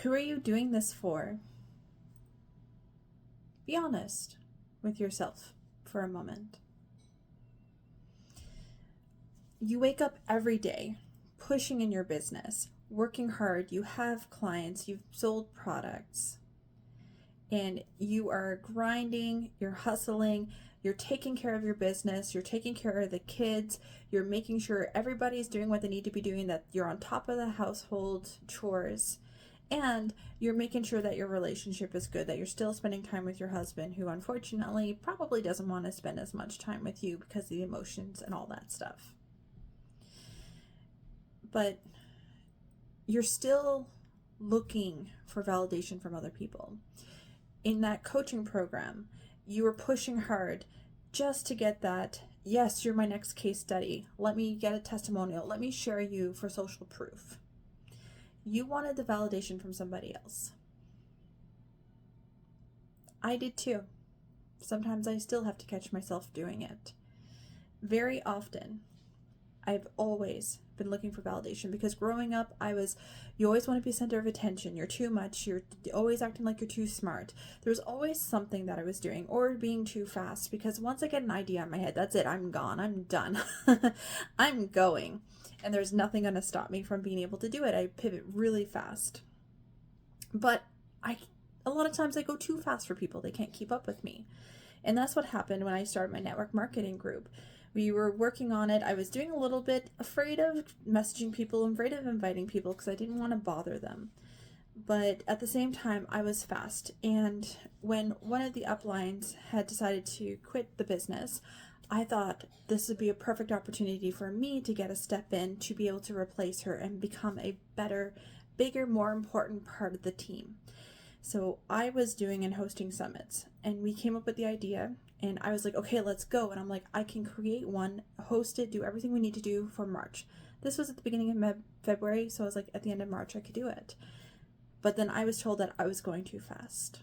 Who are you doing this for? Be honest with yourself for a moment. You wake up every day pushing in your business, working hard, you have clients, you've sold products, and you are grinding, you're hustling, you're taking care of your business, you're taking care of the kids, you're making sure everybody's doing what they need to be doing, that you're on top of the household chores, and you're making sure that your relationship is good, that you're still spending time with your husband, who unfortunately probably doesn't want to spend as much time with you because of the emotions and all that stuff. But you're still looking for validation from other people. In that coaching program, you were pushing hard just to get that, yes, you're my next case study. Let me get a testimonial. Let me share you for social proof. You wanted the validation from somebody else. I did too. Sometimes I still have to catch myself doing it. Very often, I've always been looking for validation, because growing up, you always want to be center of attention. You're too much. You're always acting like you're too smart. There's always something that I was doing, or being too fast, because once I get an idea in my head, that's it. I'm gone. I'm done. I'm going. And there's nothing going to stop me from being able to do it. I pivot really fast. But a lot of times I go too fast for people. They can't keep up with me. And that's what happened when I started my network marketing group. We were working on it. I was doing a little bit, afraid of messaging people, afraid of inviting people because I didn't want to bother them. But at the same time, I was fast. And when one of the uplines had decided to quit the business, I thought this would be a perfect opportunity for me to get a step in to be able to replace her and become a better, bigger, more important part of the team. So I was doing and hosting summits, and we came up with the idea, and I was like, okay, let's go. And I'm like, I can create one, host it, do everything we need to do for March. This was at the beginning of February, so I was like, at the end of March, I could do it. But then I was told that I was going too fast.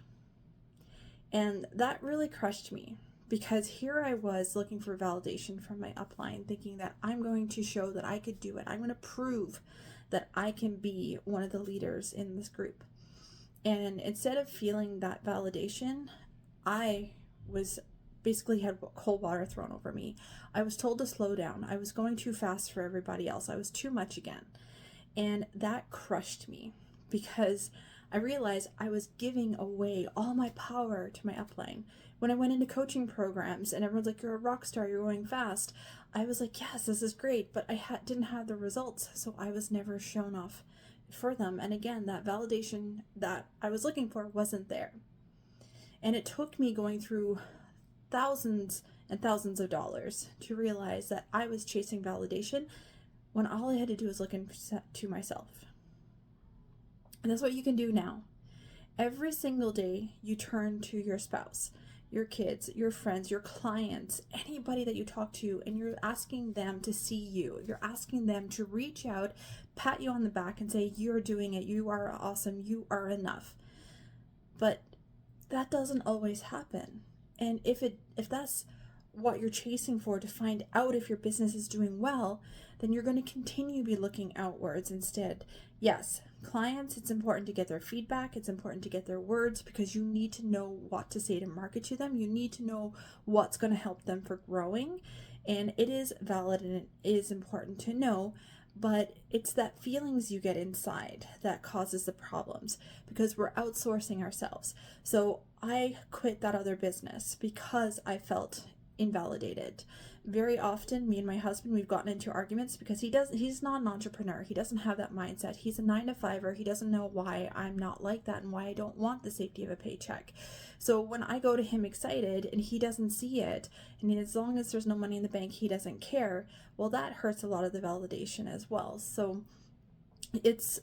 And that really crushed me, because here I was looking for validation from my upline, thinking that I'm going to show that I could do it. I'm going to prove that I can be one of the leaders in this group. And instead of feeling that validation, I was basically had cold water thrown over me. I was told to slow down. I was going too fast for everybody else. I was too much again. And that crushed me, because I realized I was giving away all my power to my upline. When I went into coaching programs and everyone's like, you're a rock star, you're going fast, I was like, yes, this is great, but I didn't have the results, so I was never shown off for them. And again, that validation that I was looking for wasn't there. And it took me going through thousands and thousands of dollars to realize that I was chasing validation when all I had to do was look into myself. And that's what you can do now. Every single day you turn to your spouse, your kids, your friends, your clients, anybody that you talk to, and you're asking them to see you. You're asking them to reach out, pat you on the back, and say, you're doing it, you are awesome, you are enough. But that doesn't always happen. And if that's what you're chasing for, to find out if your business is doing well, then you're going to continue to be looking outwards instead. Yes, clients, it's important to get their feedback. It's important to get their words, because you need to know what to say to market to them. You need to know what's going to help them for growing. And it is valid and it is important to know, but it's that feelings you get inside that causes the problems, because we're outsourcing ourselves. So I quit that other business because I felt invalidated. Very often, me and my husband, we've gotten into arguments because he's not an entrepreneur. He doesn't have that mindset. He's a 9-to-5er. He doesn't know why I'm not like that and why I don't want the safety of a paycheck. So when I go to him excited and he doesn't see it, and as long as there's no money in the bank, he doesn't care, well, that hurts a lot of the validation as well. So it's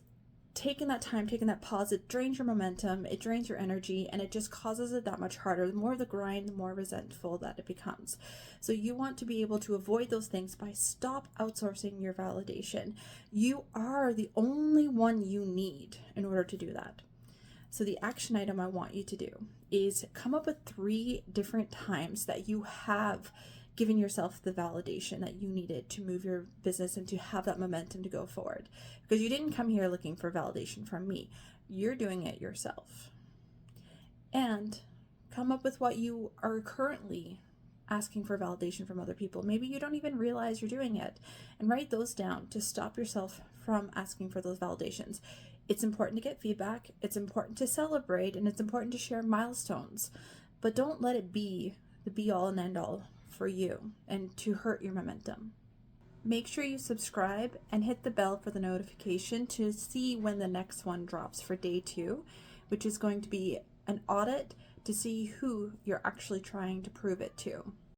taking that time, taking that pause, it drains your momentum, it drains your energy, and it just causes it that much harder. The more the grind, the more resentful that it becomes. So you want to be able to avoid those things by stop outsourcing your validation. You are the only one you need in order to do that. So the action item I want you to do is come up with 3 different times that you have giving yourself the validation that you needed to move your business and to have that momentum to go forward. Because you didn't come here looking for validation from me. You're doing it yourself. And come up with what you are currently asking for validation from other people. Maybe you don't even realize you're doing it. And write those down to stop yourself from asking for those validations. It's important to get feedback. It's important to celebrate, and it's important to share milestones. But don't let it be the be all and end all for you and to hurt your momentum. Make sure you subscribe and hit the bell for the notification to see when the next one drops for day 2, which is going to be an audit to see who you're actually trying to prove it to.